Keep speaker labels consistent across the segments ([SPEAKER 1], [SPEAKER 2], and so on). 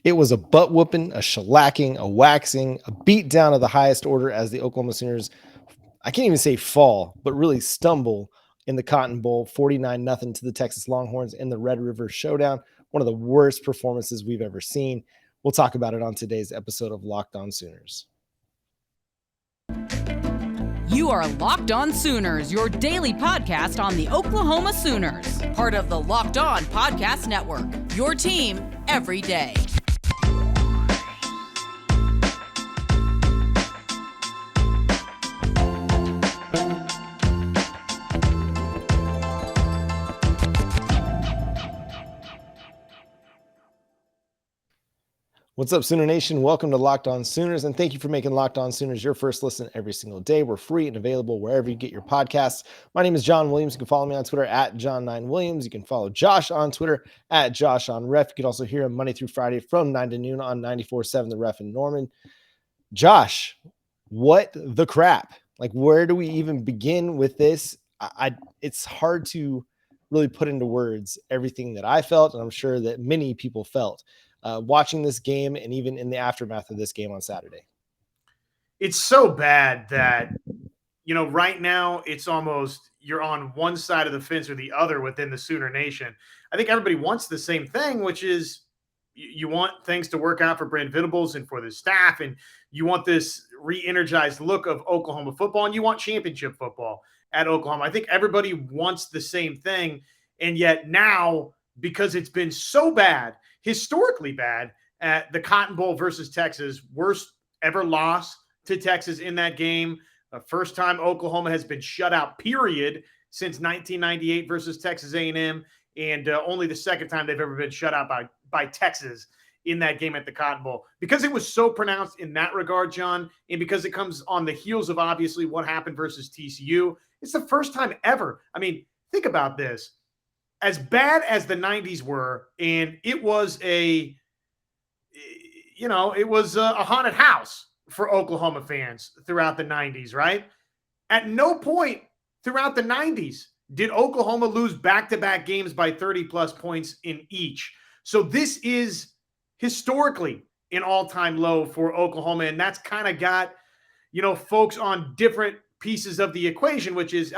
[SPEAKER 1] It was a butt whooping, a shellacking, a waxing, a beat down of the highest order as the Oklahoma Sooners, I can't even say fall, but really stumble in the Cotton Bowl, 49-0 to the Texas Longhorns in the Red River Showdown. One of the worst performances we've ever seen. We'll talk about it on today's episode of Locked On Sooners.
[SPEAKER 2] You are Locked On Sooners, your daily podcast on the Oklahoma Sooners, part of the Locked On Podcast Network, your team every day.
[SPEAKER 1] What's up, Sooner Nation? Welcome to Locked On Sooners, and thank you for making Locked On Sooners your first listen every single day. We're free and available wherever you get your podcasts. My name is John Williams. You can follow me on Twitter at John9Williams. You can follow Josh on Twitter at JoshOnRef. You can also hear him Monday through Friday from 9 to noon on 94.7 The Ref in Norman. Josh, what the crap? Like, where do we even begin with this? It's hard to really put into words everything that I felt, and I'm sure that many people felt. Watching this game and even in the aftermath of this game on Saturday.
[SPEAKER 3] It's so bad that, right now it's almost you're on one side of the fence or the other within the Sooner Nation. I think everybody wants the same thing, which is you want things to work out for Brent Venables and for the staff, and you want this re-energized look of Oklahoma football, and you want championship football at Oklahoma. I think everybody wants the same thing, and yet now, because it's been so bad, historically bad, at the Cotton Bowl versus Texas, worst ever loss to Texas in that game. First time Oklahoma has been shut out, period, since 1998 versus Texas A&M, and only the second time they've ever been shut out by Texas in that game at the Cotton Bowl. Because it was so pronounced in that regard, John, and because it comes on the heels of obviously what happened versus TCU, it's the first time ever. I mean, think about this. As bad as the 90s were, and it was a haunted house for Oklahoma fans throughout the 90s, right? At no point throughout the 90s did Oklahoma lose back-to-back games by 30-plus points in each. So this is historically an all-time low for Oklahoma, and that's kind of got, folks on different pieces of the equation, which is,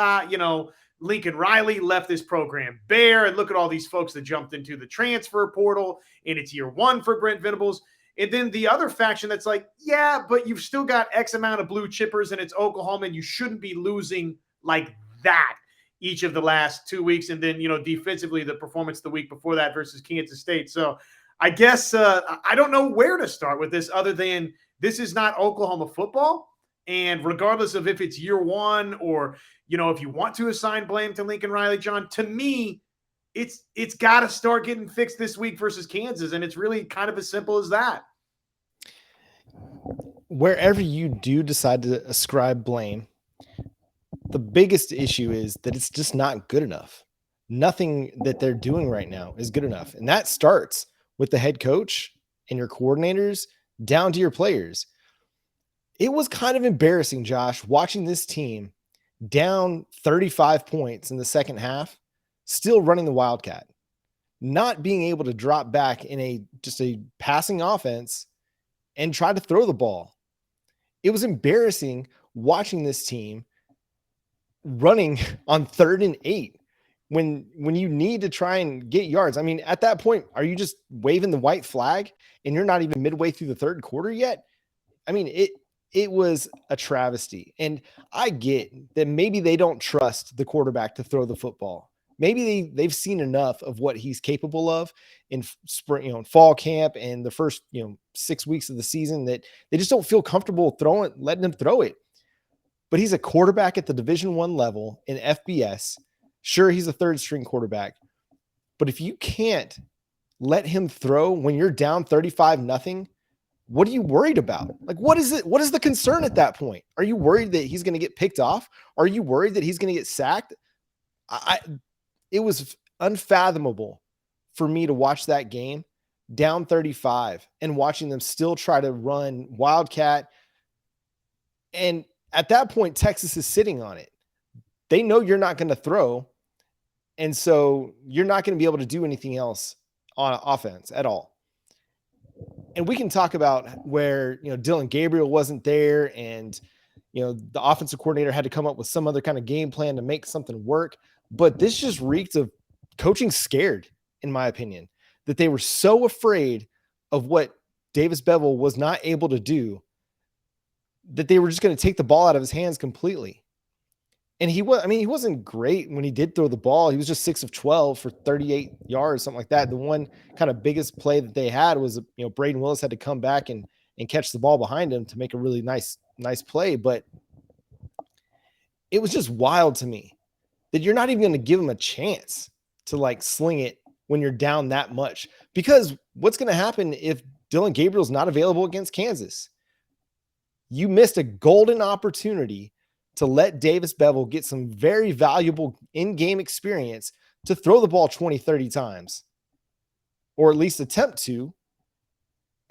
[SPEAKER 3] Lincoln Riley left this program bare, and look at all these folks that jumped into the transfer portal, and it's year one for Brent Venables. And then the other faction that's like, yeah, but you've still got X amount of blue chippers, and it's Oklahoma, and you shouldn't be losing like that each of the last 2 weeks. And then, defensively, the performance the week before that versus Kansas State. So I guess I don't know where to start with this other than this is not Oklahoma football. And regardless of if it's year one or, if you want to assign blame to Lincoln Riley, John, to me, it's got to start getting fixed this week versus Kansas. And it's really kind of as simple as that.
[SPEAKER 1] Wherever you do decide to ascribe blame, the biggest issue is that it's just not good enough. Nothing that they're doing right now is good enough. And that starts with the head coach and your coordinators down to your players. It was kind of embarrassing, Josh, watching this team down 35 points in the second half, still running the Wildcat, not being able to drop back in just a passing offense and try to throw the ball. It was embarrassing watching this team running on 3rd and 8 when you need to try and get yards. I mean, at that point, are you just waving the white flag and you're not even midway through the third quarter yet? I mean, it was a travesty. And I get that maybe they don't trust the quarterback to throw the football. Maybe they've seen enough of what he's capable of in spring, fall camp and the first, 6 weeks of the season that they just don't feel comfortable letting him throw it. But he's a quarterback at the Division I level in FBS. Sure, he's a third string quarterback. But if you can't let him throw when you're down 35-0, what are you worried about? Like, what is it? What is the concern at that point? Are you worried that he's going to get picked off? Are you worried that he's going to get sacked? It was unfathomable for me to watch that game down 35 and watching them still try to run Wildcat. And at that point, Texas is sitting on it. They know you're not going to throw. And so you're not going to be able to do anything else on offense at all. And we can talk about where, Dylan Gabriel wasn't there and, the offensive coordinator had to come up with some other kind of game plan to make something work. But this just reeked of coaching scared, in my opinion, that they were so afraid of what Davis Bevel was not able to do that they were just going to take the ball out of his hands completely. And he wasn't great when he did throw the ball. He was just 6 of 12 for 38 yards, something like that. The one kind of biggest play that they had was, Braden Willis had to come back and catch the ball behind him to make a really nice play. But it was just wild to me that you're not even going to give him a chance to like sling it when you're down that much, because what's going to happen if Dylan Gabriel's not available against Kansas? You missed a golden opportunity to let Davis Bevel get some very valuable in-game experience to throw the ball 20, 30 times, or at least attempt to,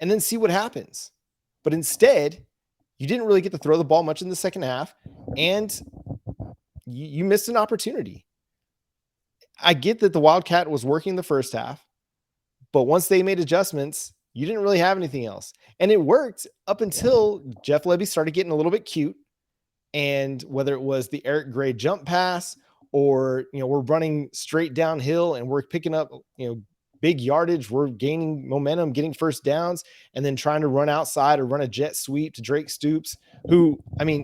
[SPEAKER 1] and then see what happens. But instead, you didn't really get to throw the ball much in the second half, and you missed an opportunity. I get that the Wildcat was working the first half, but once they made adjustments, you didn't really have anything else. And it worked up until Jeff Lebby started getting a little bit cute. And whether it was the Eric Gray jump pass or, we're running straight downhill and we're picking up, big yardage, we're gaining momentum, getting first downs, and then trying to run outside or run a jet sweep to Drake Stoops, who,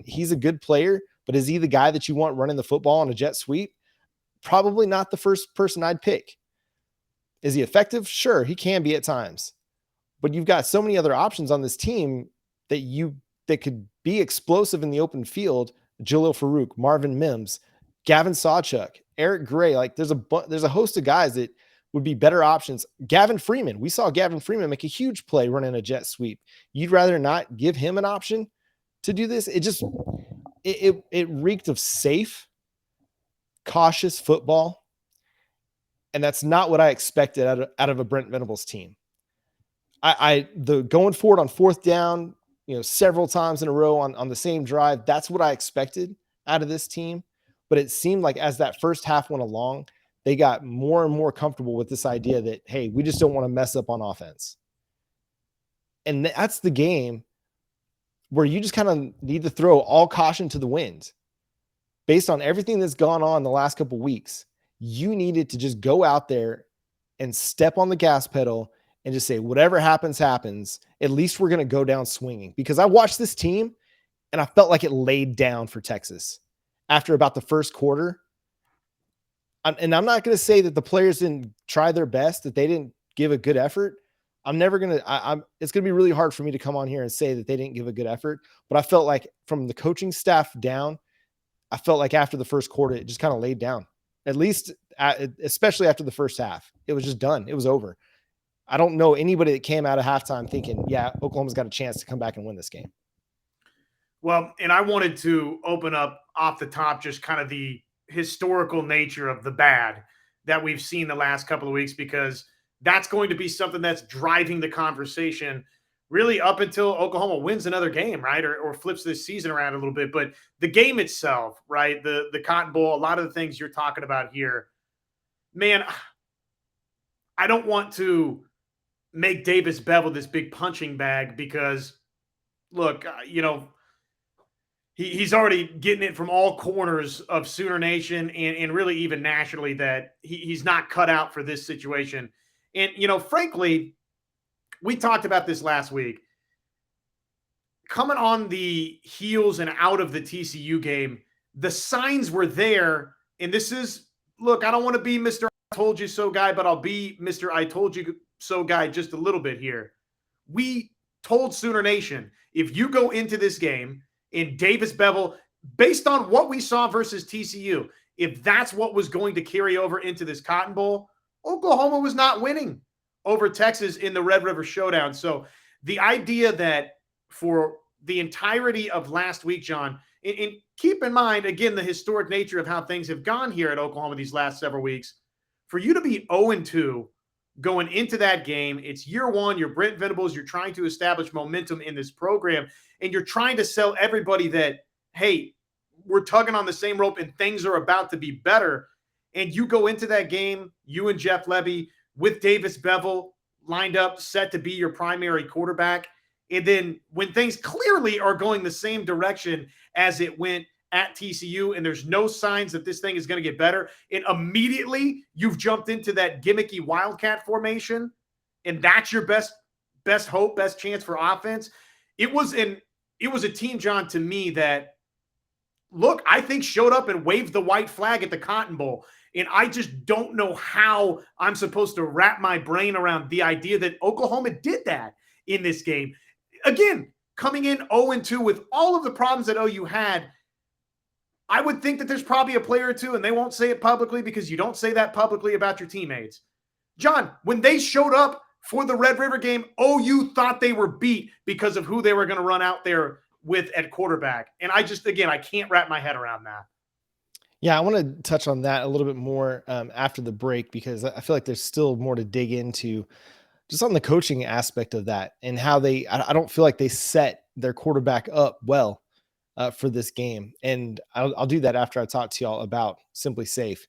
[SPEAKER 1] he's a good player, but is he the guy that you want running the football on a jet sweep? Probably not the first person I'd pick. Is he effective? Sure, he can be at times. But you've got so many other options on this team that could be explosive in the open field. Jalil Farouk, Marvin Mims, Gavin Sawchuk, Eric Gray. Like there's a host of guys that would be better options. Gavin Freeman. We saw Gavin Freeman make a huge play running a jet sweep. You'd rather not give him an option to do this? It reeked of safe, cautious football. And that's not what I expected out of a Brent Venables team. The going forward on fourth down, several times in a row on the same drive, that's what I expected out of this team. But it seemed like as that first half went along, they got more and more comfortable with this idea that, hey, we just don't want to mess up on offense. And that's the game where you just kind of need to throw all caution to the wind. Based on everything that's gone on the last couple of weeks, you needed to just go out there and step on the gas pedal and just say, whatever happens, happens. At least we're going to go down swinging. Because I watched this team and I felt like it laid down for Texas after about the first quarter. And I'm not going to say that the players didn't try their best, that they didn't give a good effort. I'm never going to, it's going to be really hard for me to come on here and say that they didn't give a good effort. But I felt like from the coaching staff down, I felt like after the first quarter, it just kind of laid down, at least, especially after the first half. It was just done. It was over. I don't know anybody that came out of halftime thinking, yeah, Oklahoma's got a chance to come back and win this game.
[SPEAKER 3] Well, and I wanted to open up off the top just kind of the historical nature of the bad that we've seen the last couple of weeks, because that's going to be something that's driving the conversation really up until Oklahoma wins another game, right? Or flips this season around a little bit. But the game itself, right? The Cotton Bowl, a lot of the things you're talking about here, man, I don't want to make Davis Bevel this big punching bag because, look, he's already getting it from all corners of Sooner Nation and really even nationally that he's not cut out for this situation. And, frankly, we talked about this last week. Coming on the heels and out of the TCU game, the signs were there. And this is, look, I don't want to be Mr. I told you so guy, but I'll be Mr. I told you so guy just a little bit here. We told Sooner Nation, if you go into this game in Davis Bevel, based on what we saw versus TCU, if that's what was going to carry over into this Cotton Bowl, Oklahoma was not winning over Texas in the Red River Showdown. So the idea that for the entirety of last week, John, and keep in mind, again, the historic nature of how things have gone here at Oklahoma these last several weeks, for you to be 0-2 going into that game, it's year one, you're Brent Venables, you're trying to establish momentum in this program, and you're trying to sell everybody that, hey, we're tugging on the same rope and things are about to be better. And you go into that game, you and Jeff Lebby with Davis Bevel, lined up, set to be your primary quarterback. And then when things clearly are going the same direction as it went at TCU, and there's no signs that this thing is going to get better, and immediately you've jumped into that gimmicky Wildcat formation, and that's your best hope, best chance for offense. It was a team, John, to me that, look, I think showed up and waved the white flag at the Cotton Bowl. And I just don't know how I'm supposed to wrap my brain around the idea that Oklahoma did that in this game. Again, coming in 0-2 with all of the problems that OU had, I would think that there's probably a player or two, and they won't say it publicly because you don't say that publicly about your teammates. John, when they showed up for the Red River game, OU thought they were beat because of who they were going to run out there with at quarterback. And I can't wrap my head around that.
[SPEAKER 1] Yeah, I want to touch on that a little bit more after the break, because I feel like there's still more to dig into just on the coaching aspect of that and how I don't feel like they set their quarterback up well for this game. And I'll do that after I talk to y'all about SimpliSafe.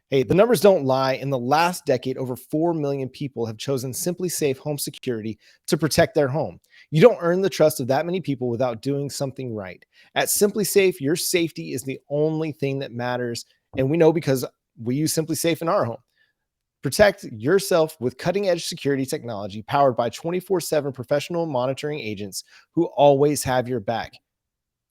[SPEAKER 1] Hey, the numbers don't lie. In the last decade, over 4 million people have chosen SimpliSafe home security to protect their home. You don't earn the trust of that many people without doing something right. At SimpliSafe, your safety is the only thing that matters. And we know because we use SimpliSafe in our home. Protect yourself with cutting-edge security technology powered by 24/7 professional monitoring agents who always have your back.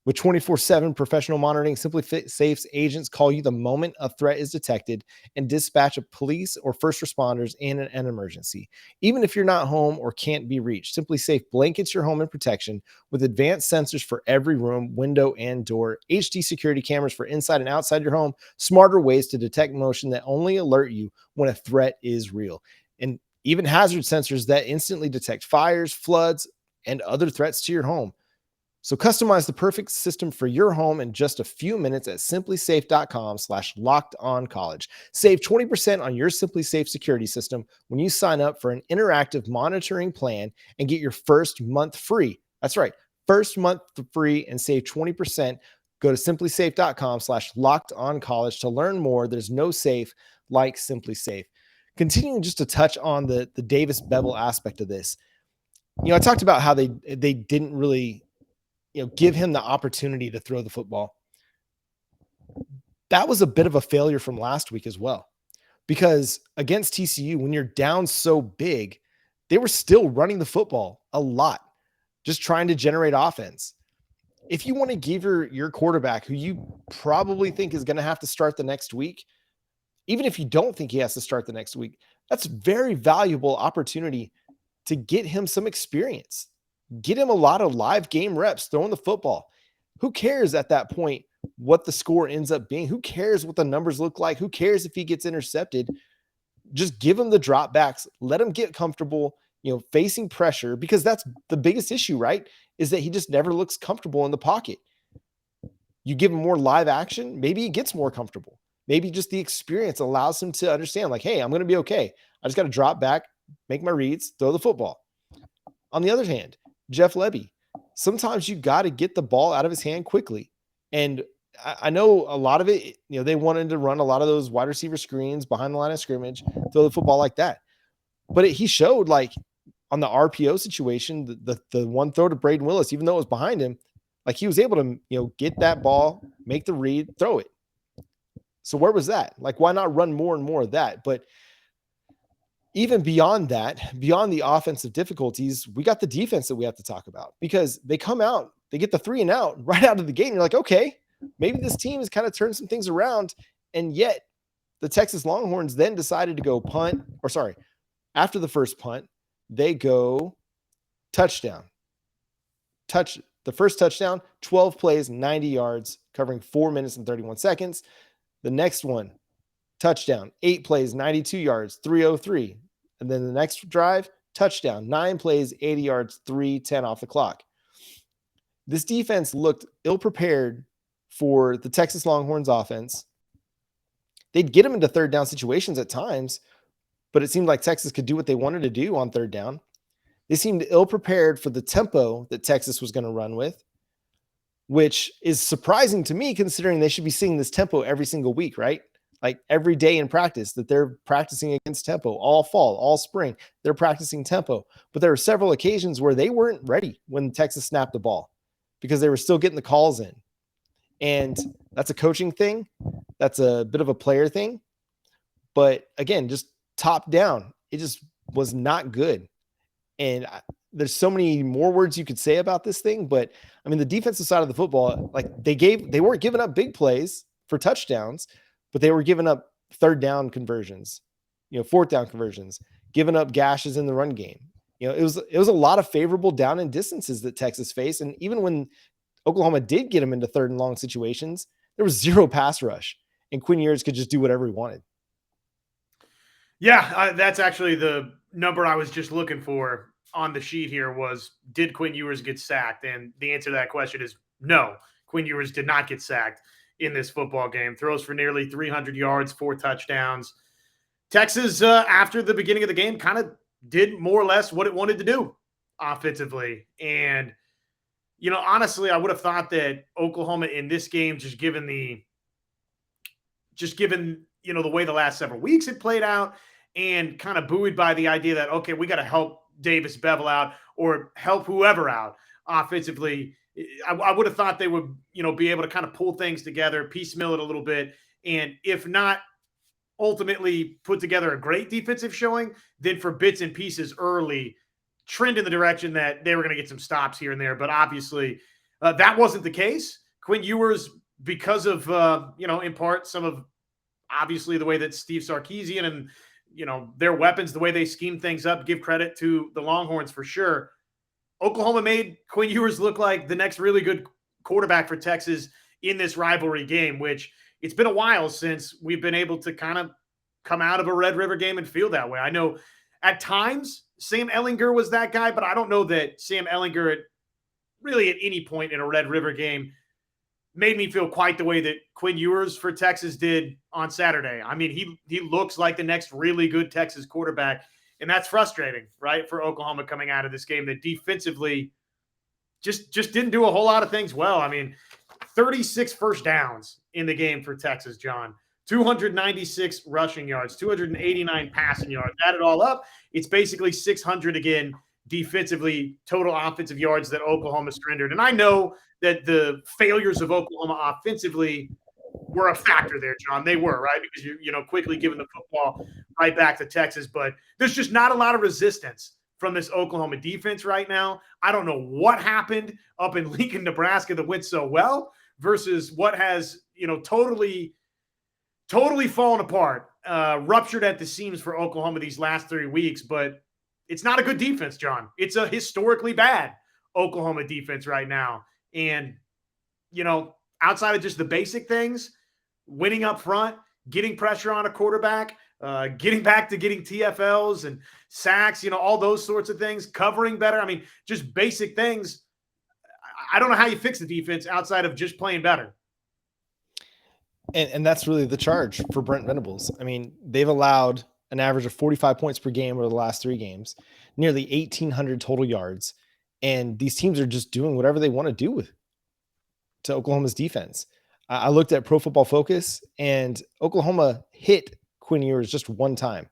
[SPEAKER 1] With 24/7 professional monitoring, SimpliSafe's agents call you the moment a threat is detected and dispatch of police or first responders in an emergency. Even if you're not home or can't be reached, SimpliSafe blankets your home in protection with advanced sensors for every room, window, and door, HD security cameras for inside and outside your home, smarter ways to detect motion that only alert you when a threat is real, and even hazard sensors that instantly detect fires, floods, and other threats to your home. So customize the perfect system for your home in just a few minutes at simplisafe.com/lockedoncollege. Save 20% on your SimpliSafe security system when you sign up for an interactive monitoring plan and get your first month free. That's right, first month free and save 20%. Go to simplisafe.com/lockedoncollege to learn more. There's no safe like SimpliSafe. Continuing just to touch on the Davis Bevel aspect of this. I talked about how they didn't really give him the opportunity to throw the football. That was a bit of a failure from last week as well, because against TCU, when you're down so big, they were still running the football a lot, just trying to generate offense. If you want to give your quarterback, who you probably think is going to have to start the next week, even if you don't think he has to start the next week, that's very valuable opportunity to get him some experience. Get him a lot of live game reps throwing the football. Who cares at that point what the score ends up being? Who cares what the numbers look like? Who cares if he gets intercepted? Just give him the drop backs. Let him get comfortable, facing pressure, because that's the biggest issue, right? Is that he just never looks comfortable in the pocket. You give him more live action, maybe he gets more comfortable. Maybe just the experience allows him to understand, like, hey, I'm going to be okay. I just got to drop back, make my reads, throw the football. On the other hand, Jeff Lebby, sometimes you got to get the ball out of his hand quickly. And I know a lot of it, they wanted to run a lot of those wide receiver screens behind the line of scrimmage, throw the football like that. But he showed, like, on the RPO situation, the one throw to Braden Willis, even though it was behind him, like, he was able to, get that ball, make the read, throw it. So where was that? Like, why not run more and more of that? But even beyond that, beyond the offensive difficulties, we got the defense that we have to talk about, because they come out, they get the 3 and out right out of the gate. And you're like, okay, maybe this team has kind of turned some things around. And yet the Texas Longhorns then decided to go after the first punt, they go touchdown. The first touchdown, 12 plays, 90 yards, covering 4 minutes and 31 seconds. The next one, touchdown, 8 plays, 92 yards, 3:03. And then the next drive, touchdown, 9 plays, 80 yards, 3:10 off the clock. This defense looked ill-prepared for the Texas Longhorns offense. They'd get them into third down situations at times, but it seemed like Texas could do what they wanted to do on third down. They seemed ill-prepared for the tempo that Texas was going to run with, which is surprising to me, considering they should be seeing this tempo every single week, right? like every day in practice that they're practicing against tempo all fall, all spring. They're practicing tempo. But there were several occasions where they weren't ready when Texas snapped the ball because they were still getting the calls in. And that's a coaching thing. That's a bit of a player thing. But again, just top down, it just was not good. And there's so many more words you could say about this thing. But I mean, the defensive side of the football, like they weren't giving up big plays for touchdowns, but they were giving up third down conversions, fourth down conversions, giving up gashes in the run game. It was a lot of favorable down and distances that Texas faced. And even when Oklahoma did get them into third and long situations, there was zero pass rush, and Quinn Ewers could just do whatever he wanted.
[SPEAKER 3] Yeah, that's actually the number I was just looking for on the sheet here was, did Quinn Ewers get sacked? And the answer to that question is no. Quinn Ewers did not get sacked in this football game. Throws for nearly 300 yards, 4 touchdowns. Texas, after the beginning of the game, kind of did more or less what it wanted to do offensively. And, honestly, I would have thought that Oklahoma in this game, just given the way the last several weeks had played out, and kind of buoyed by the idea that, okay, we got to help Davis Bevel out or help whoever out offensively. I would have thought they would, be able to kind of pull things together, piecemeal it a little bit. And if not ultimately put together a great defensive showing, then for bits and pieces early, trend in the direction that they were going to get some stops here and there. But obviously that wasn't the case. Quinn Ewers, because of, in part, some of obviously the way that Steve Sarkisian and, their weapons, the way they scheme things up, give credit to the Longhorns for sure. Oklahoma made Quinn Ewers look like the next really good quarterback for Texas in this rivalry game, which it's been a while since we've been able to kind of come out of a Red River game and feel that way. I know at times Sam Ehlinger was that guy, but I don't know that Sam Ehlinger at any point in a Red River game made me feel quite the way that Quinn Ewers for Texas did on Saturday. I mean, he looks like the next really good Texas quarterback, and that's frustrating, right, for Oklahoma coming out of this game that defensively just didn't do a whole lot of things well. I mean, 36 first downs in the game for Texas, John. 296 rushing yards, 289 passing yards. Add it all up, it's basically 600 again defensively, total offensive yards that Oklahoma surrendered. And I know that the failures of Oklahoma offensively were a factor there, John. They were, right? Because you're quickly giving the football right back to Texas. But there's just not a lot of resistance from this Oklahoma defense right now. I don't know what happened up in Lincoln, Nebraska that went so well versus what has, totally fallen apart, ruptured at the seams for Oklahoma these last 3 weeks. But it's not a good defense, John. It's a historically bad Oklahoma defense right now. And, outside of just the basic things, winning up front, getting pressure on a quarterback, getting back to getting TFLs and sacks, all those sorts of things, covering better. I mean, just basic things. I don't know how you fix the defense outside of just playing better.
[SPEAKER 1] And that's really the charge for Brent Venables. I mean, they've allowed an average of 45 points per game over the last 3 games, nearly 1,800 total yards. And these teams are just doing whatever they want to do to Oklahoma's defense. I looked at Pro Football Focus, and Oklahoma hit Quinn Ewers just one time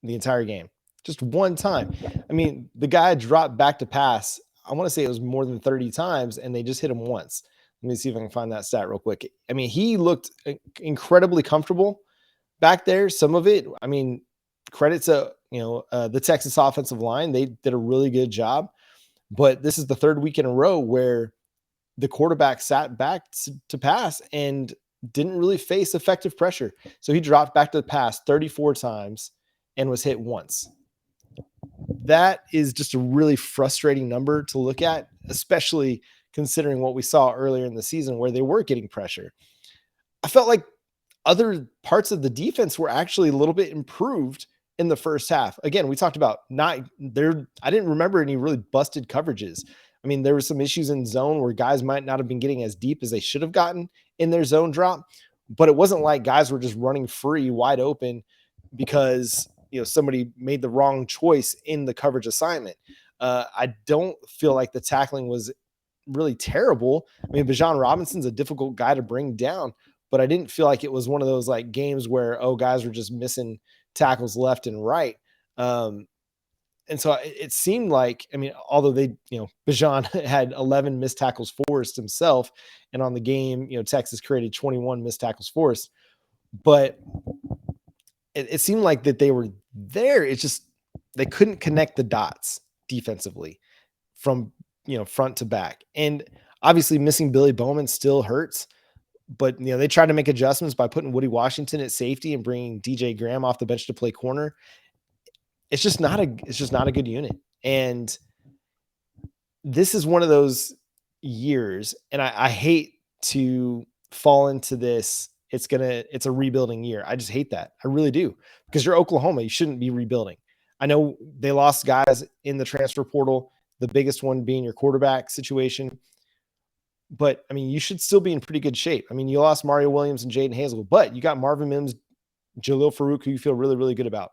[SPEAKER 1] in the entire game. Just one time. I mean, the guy dropped back to pass. I want to say it was more than 30 times, and they just hit him once. Let me see if I can find that stat real quick. I mean, he looked incredibly comfortable back there. Some of it, I mean, credit to, the Texas offensive line. They did a really good job. But this is the 3rd week in a row where the quarterback sat back to pass and didn't really face effective pressure. So he dropped back to the pass 34 times and was hit once. That is just a really frustrating number to look at, especially considering what we saw earlier in the season where they were getting pressure. I felt like other parts of the defense were actually a little bit improved in the first half. Again, we talked about I didn't remember any really busted coverages. I mean, there were some issues in zone where guys might not have been getting as deep as they should have gotten in their zone drop, but it wasn't like guys were just running free wide open because, somebody made the wrong choice in the coverage assignment. I don't feel like the tackling was really terrible. I mean, Bijan Robinson's a difficult guy to bring down, but I didn't feel like it was one of those like games where, oh, guys were just missing tackles left and right. And so it seemed like, I mean, although Bijan had 11 missed tackles forced himself, and on the game, Texas created 21 missed tackles forced, but it seemed like that they were there. It's just, they couldn't connect the dots defensively from, front to back. And obviously missing Billy Bowman still hurts, but they tried to make adjustments by putting Woody Washington at safety and bringing DJ Graham off the bench to play corner. It's just not a good unit. And this is one of those years, and I hate to fall into this. It's a rebuilding year. I just hate that. I really do, because you're Oklahoma. You shouldn't be rebuilding. I know they lost guys in the transfer portal, the biggest one being your quarterback situation. But I mean, you should still be in pretty good shape. I mean, you lost Mario Williams and Jaden Hazel, but you got Marvin Mims, Jalil Farouk, who you feel really, really good about.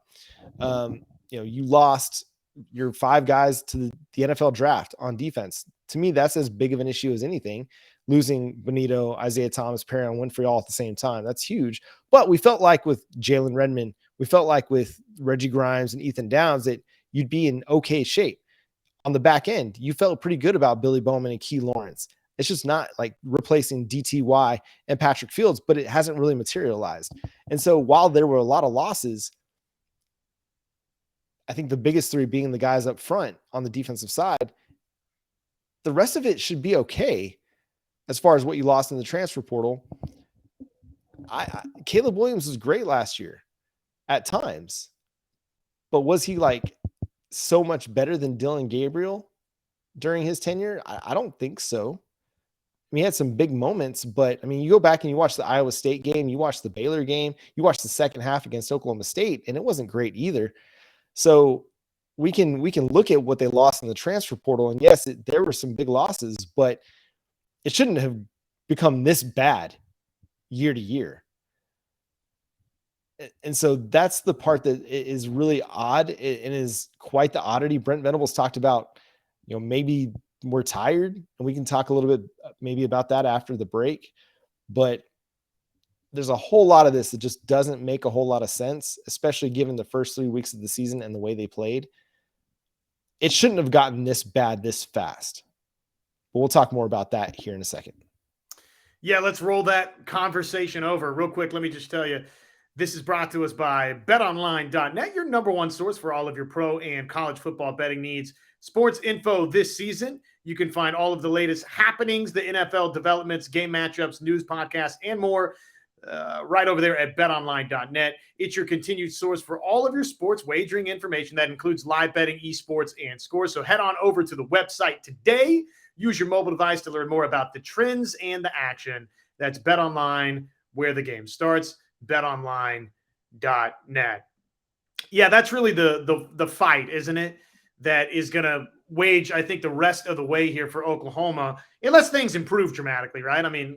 [SPEAKER 1] You lost your 5 guys to the NFL draft on defense. To me, that's as big of an issue as anything. Losing Benito, Isaiah Thomas, Perrion Winfrey all at the same time. That's huge. But we felt like with Jalen Redmond, we felt like with Reggie Grimes and Ethan Downs that you'd be in okay shape. On the back end, you felt pretty good about Billy Bowman and Key Lawrence. It's just not like replacing DTY and Patrick Fields, but it hasn't really materialized. And so while there were a lot of losses, I think the biggest 3 being the guys up front on the defensive side, the rest of it should be okay as far as what you lost in the transfer portal. Caleb Williams was great last year at times, but was he like so much better than Dylan Gabriel during his tenure? I don't think so. I mean, he had some big moments, but I mean, you go back and you watch the Iowa State game, you watch the Baylor game, you watch the second half against Oklahoma State, and it wasn't great either. So we can look at what they lost in the transfer portal, and yes, there were some big losses, but it shouldn't have become this bad year to year. And so that's the part that is really odd. It is quite the oddity. Brent Venables talked about, maybe we're tired, and we can talk a little bit maybe about that after the break. But there's a whole lot of this that just doesn't make a whole lot of sense, especially given the first 3 weeks of the season and the way they played. It shouldn't have gotten this bad this fast. But we'll talk more about that here in a second.
[SPEAKER 3] Yeah, let's roll that conversation over real quick. Let me just tell you, this is brought to us by BetOnline.net, your number one source for all of your pro and college football betting needs. Sports info this season. You can find all of the latest happenings, the NFL developments, game matchups, news podcasts, and more right over there at betonline.net. It's your continued source for all of your sports wagering information that includes live betting, esports, and scores. So head on over to the website today. Use your mobile device to learn more about the trends and the action. That's BetOnline, where the game starts. BetOnline.net. Yeah, that's really the fight, isn't it? That is going to wage, I think, the rest of the way here for Oklahoma, unless things improve dramatically, right? I mean,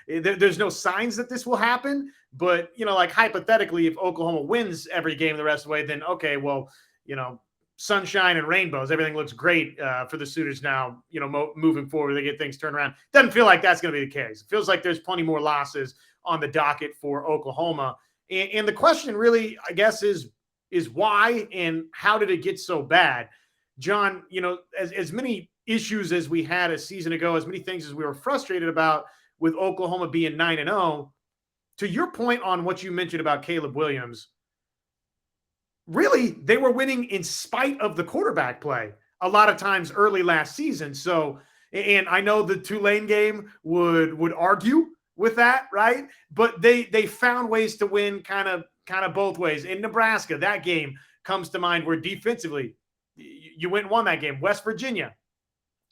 [SPEAKER 3] there's no signs that this will happen, but, like hypothetically, if Oklahoma wins every game the rest of the way, then okay, well, sunshine and rainbows, everything looks great for the Sooners now, moving forward, they get things turned around. Doesn't feel like that's going to be the case. It feels like there's plenty more losses on the docket for Oklahoma. And the question really, I guess, is why and how did it get so bad? John, as many issues as we had a season ago, as many things as we were frustrated about with Oklahoma being 9-0, to your point on what you mentioned about Caleb Williams, really, they were winning in spite of the quarterback play a lot of times early last season. So, and I know the Tulane game would argue with that, right? But they found ways to win kind of both ways. In Nebraska, that game comes to mind where defensively you went and won that game. West Virginia,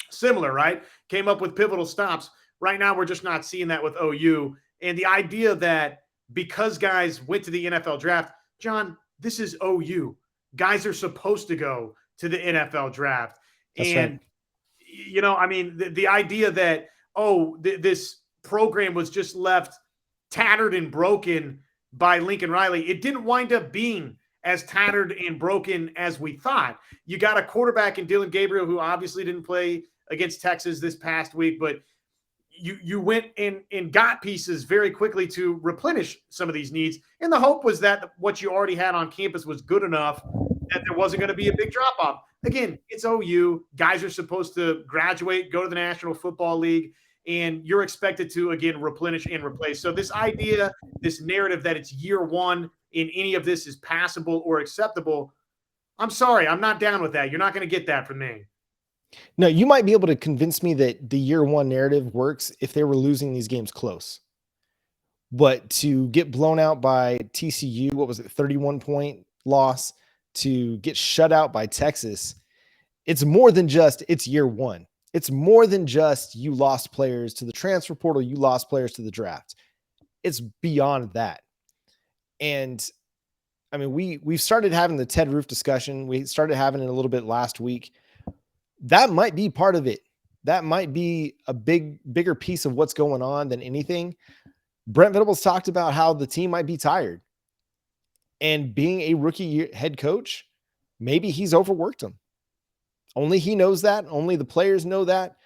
[SPEAKER 3] similar, right? Came up with pivotal stops. Right now, we're just not seeing that with OU. And the idea that because guys went to the NFL draft, John, this is OU. Guys are supposed to go to the NFL draft.
[SPEAKER 1] That's
[SPEAKER 3] and,
[SPEAKER 1] right.
[SPEAKER 3] I mean, the idea that, this program was just left tattered and broken by Lincoln Riley, it didn't wind up being as tattered and broken as we thought. You got a quarterback in Dylan Gabriel who obviously didn't play against Texas this past week, but you went and got pieces very quickly to replenish some of these needs. And the hope was that what you already had on campus was good enough that there wasn't going to be a big drop off. Again, it's OU. Guys are supposed to graduate, go to the National Football League, and you're expected to, again, replenish and replace. So this idea, this narrative that it's year one and any of this is passable or acceptable, I'm sorry, I'm not down with that. You're not going to get that from me.
[SPEAKER 1] No, you might be able to convince me that the year one narrative works if they were losing these games close. But to get blown out by TCU, what was it, 31-point loss, to get shut out by Texas, it's more than just it's year one. It's more than just you lost players to the transfer portal, you lost players to the draft. It's beyond that. And I mean, we've started having the Ted Roof discussion. We started having it a little bit last week. That might be part of it. That might be a bigger piece of what's going on than anything. Brent Venables talked about how the team might be tired. And being a rookie head coach, maybe he's overworked them. Only he knows that. Only the players know that.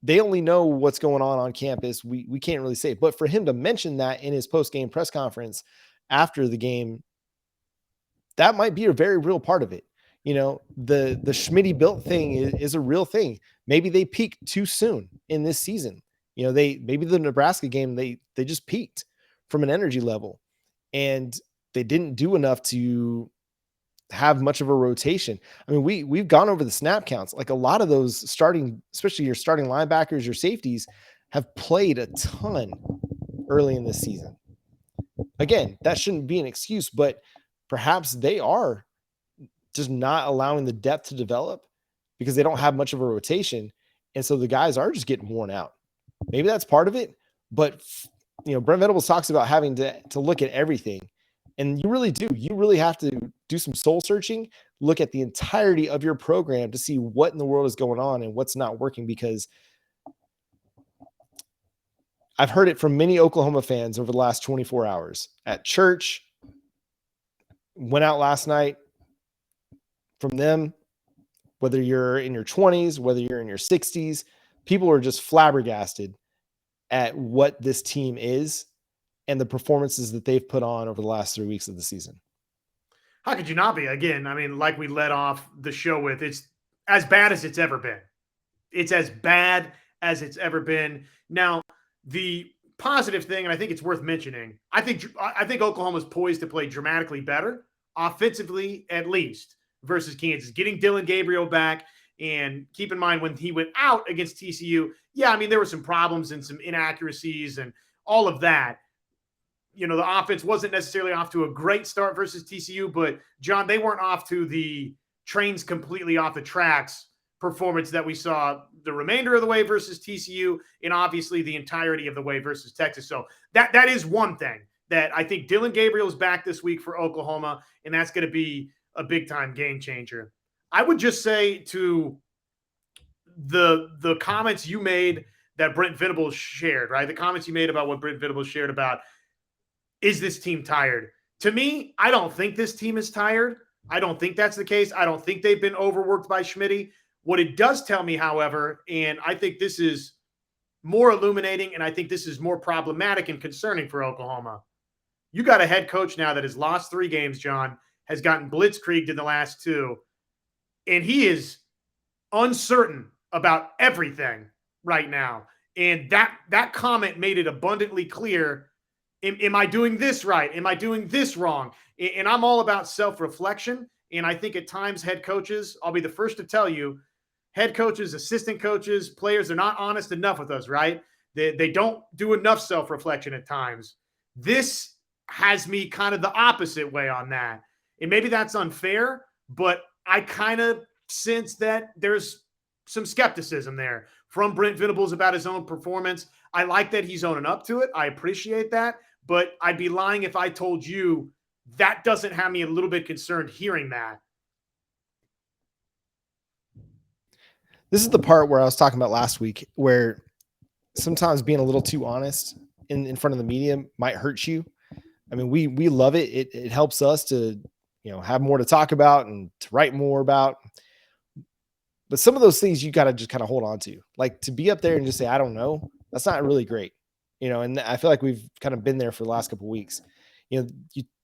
[SPEAKER 1] They only know what's going on campus. We can't really say. But for him to mention that in his post-game press conference after the game, that might be a very real part of it. You know, the Schmitty built thing is a real thing. Maybe they peaked too soon in this season. You know, maybe the Nebraska game, they just peaked from an energy level and they didn't do enough to have much of a rotation. I mean, we've gone over the snap counts. Like a lot of those starting, especially your starting linebackers, your safeties have played a ton early in this season. Again, that shouldn't be an excuse, but perhaps they are just not allowing the depth to develop because they don't have much of a rotation. And so the guys are just getting worn out. Maybe that's part of it, but you know, Brent Venables talks about having to look at everything. And you really do. You really have to do some soul searching, look at the entirety of your program to see what in the world is going on and what's not working, because I've heard it from many Oklahoma fans over the last 24 hours at church, went out last night, from them, whether you're in your 20s, whether you're in your 60s, people are just flabbergasted at what this team is and the performances that they've put on over the last 3 weeks of the season.
[SPEAKER 3] How could you not be? Again, I mean, like we led off the show with, it's as bad as it's ever been. It's as bad as it's ever been. Now, the positive thing, and I think it's worth mentioning, I think Oklahoma's poised to play dramatically better, offensively at least, versus Kansas. Getting Dylan Gabriel back, and keep in mind when he went out against TCU, yeah, I mean, there were some problems and some inaccuracies and all of that. You know, the offense wasn't necessarily off to a great start versus TCU, but John, they weren't off to the trains completely off the tracks performance that we saw the remainder of the way versus TCU, and obviously the entirety of the way versus Texas. So that is one thing that I think Dylan Gabriel is back this week for Oklahoma, and that's going to be a big time game changer. I would just say to the comments you made that Brent Venables shared, right? The comments you made about what Brent Venables shared about, is this team tired? To me, I don't think this team is tired. I don't think that's the case. I don't think they've been overworked by Schmitty. What it does tell me, however, and I think this is more illuminating, and I think this is more problematic and concerning for Oklahoma. You got a head coach now that has lost 3 games, John, has gotten blitzkrieged in the last 2, and he is uncertain about everything right now. And that comment made it abundantly clear. Am I doing this right? Am I doing this wrong? And I'm all about self-reflection. And I think at times head coaches, I'll be the first to tell you, head coaches, assistant coaches, players are not honest enough with us, right? They don't do enough self-reflection at times. This has me kind of the opposite way on that. And maybe that's unfair, but I kind of sense that there's some skepticism there from Brent Venables about his own performance. I like that he's owning up to it. I appreciate that. But I'd be lying if I told you that doesn't have me a little bit concerned hearing that.
[SPEAKER 1] This is the part where I was talking about last week, where sometimes being a little too honest in front of the media might hurt you. I mean, we love it. It helps us to, you know, have more to talk about and to write more about. But some of those things you got to just kind of hold on to. Like to be up there and just say, I don't know. That's not really great, and I feel like we've kind of been there for the last couple of weeks.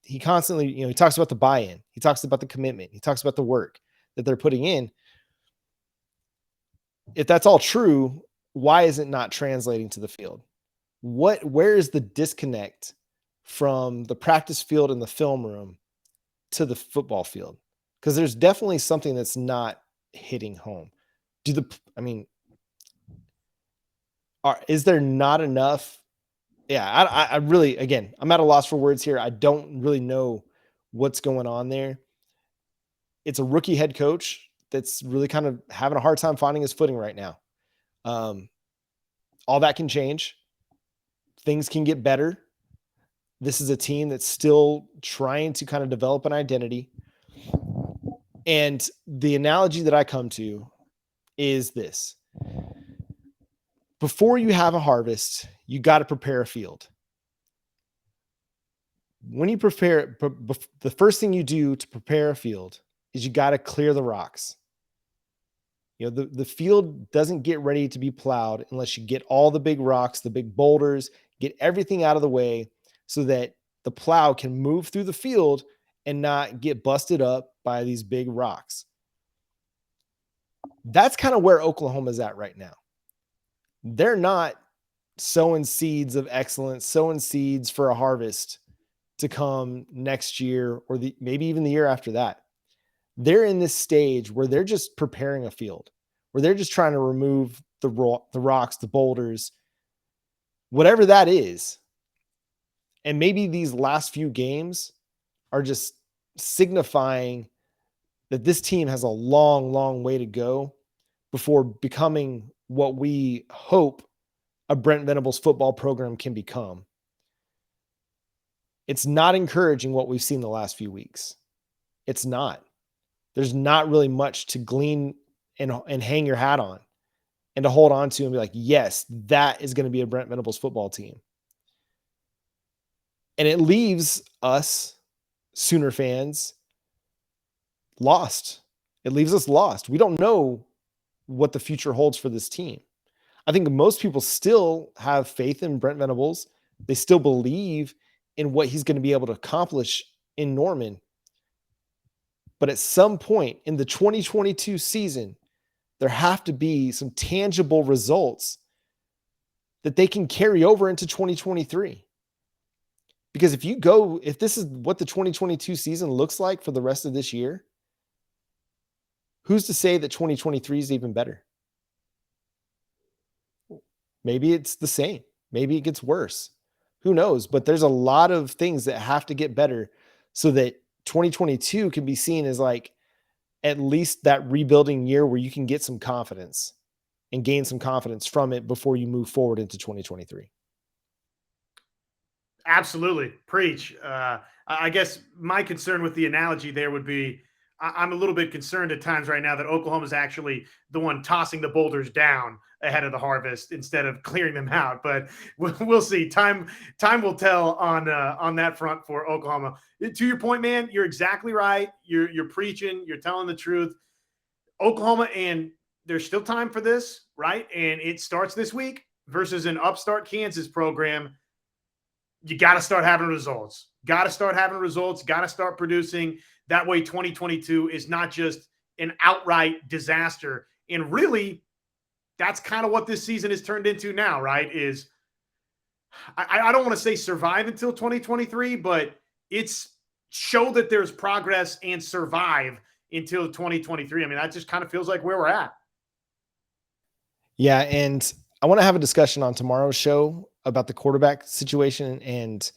[SPEAKER 1] He constantly, he talks about the buy-in. He talks about the commitment. He talks about the work that they're putting in. If that's all true, why is it not translating to the field? Where is the disconnect from the practice field and the film room to the football field? Because there's definitely something that's not hitting home. Is there not enough? Yeah, I really, again, I'm at a loss for words here. I don't really know what's going on there. It's a rookie head coach that's really kind of having a hard time finding his footing right now. All that can change. Things can get better. This is a team that's still trying to kind of develop an identity. And the analogy that I come to is this. Before you have a harvest, you got to prepare a field. When you prepare, the first thing you do to prepare a field is you got to clear the rocks. The field doesn't get ready to be plowed unless you get all the big rocks, the big boulders, get everything out of the way so that the plow can move through the field and not get busted up by these big rocks. That's kind of where Oklahoma's at right now. They're not sowing seeds of excellence, sowing seeds for a harvest to come next year or maybe even the year after that. They're in this stage where they're just preparing a field, where they're just trying to remove the rocks, the boulders, whatever that is. And maybe these last few games are just signifying that this team has a long, long way to go before becoming what we hope a Brent Venables football program can become. It's not encouraging what we've seen the last few weeks. It's not. There's not really much to glean and hang your hat on and to hold on to and be like, yes, that is going to be a Brent Venables football team. And it leaves us, Sooner fans, lost. It leaves us lost. We don't know what the future holds for this team. I think most people still have faith in Brent Venables. They still believe in what he's going to be able to accomplish in Norman. But at some point in the 2022 season, there have to be some tangible results that they can carry over into 2023. Because if this is what the 2022 season looks like for the rest of this year, who's to say that 2023 is even better? Maybe it's the same. Maybe it gets worse. Who knows? But there's a lot of things that have to get better so that 2022 can be seen as like at least that rebuilding year where you can get some confidence and gain some confidence from it before you move forward into 2023.
[SPEAKER 3] Absolutely. Preach. I guess my concern with the analogy there would be I'm a little bit concerned at times right now that Oklahoma is actually the one tossing the boulders down ahead of the harvest instead of clearing them out. But we'll see. Time will tell on that front for Oklahoma. To your point, man, you're exactly right. You're preaching. You're telling the truth. Oklahoma, and there's still time for this, right? And it starts this week versus an upstart Kansas program. You got to start having results. Got to start having results. Got to start producing. That way 2022 is not just an outright disaster. And really, that's kind of what this season has turned into now, right? Is I don't want to say survive until 2023, but it's show that there's progress and survive until 2023. I mean, that just kind of feels like where we're at.
[SPEAKER 1] Yeah, and I want to have a discussion on tomorrow's show about the quarterback situation and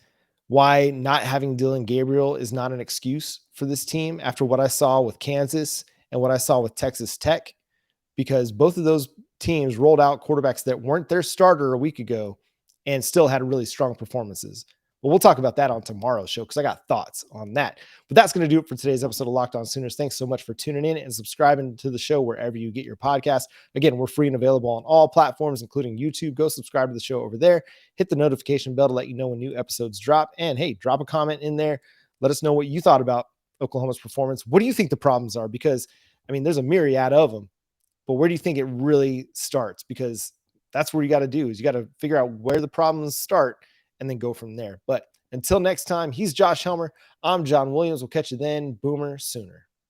[SPEAKER 1] why not having Dylan Gabriel is not an excuse for this team after what I saw with Kansas and what I saw with Texas Tech, because both of those teams rolled out quarterbacks that weren't their starter a week ago and still had really strong performances. But we'll talk about that on tomorrow's show because I got thoughts on that. But that's going to do it for today's episode of Locked On Sooners. Thanks so much for tuning in and subscribing to the show wherever you get your podcast. Again, we're free and available on all platforms, including YouTube. Go subscribe to the show over there. Hit the notification bell to let you know when new episodes drop. And hey, drop a comment in there. Let us know what you thought about Oklahoma's performance. What do you think the problems are? Because, I mean, there's a myriad of them. But where do you think it really starts? Because That's what you got to do, is you got to figure out where the problems start and then go from there. But until next time, he's Josh Helmer. I'm John Williams. We'll catch you then. Boomer Sooner.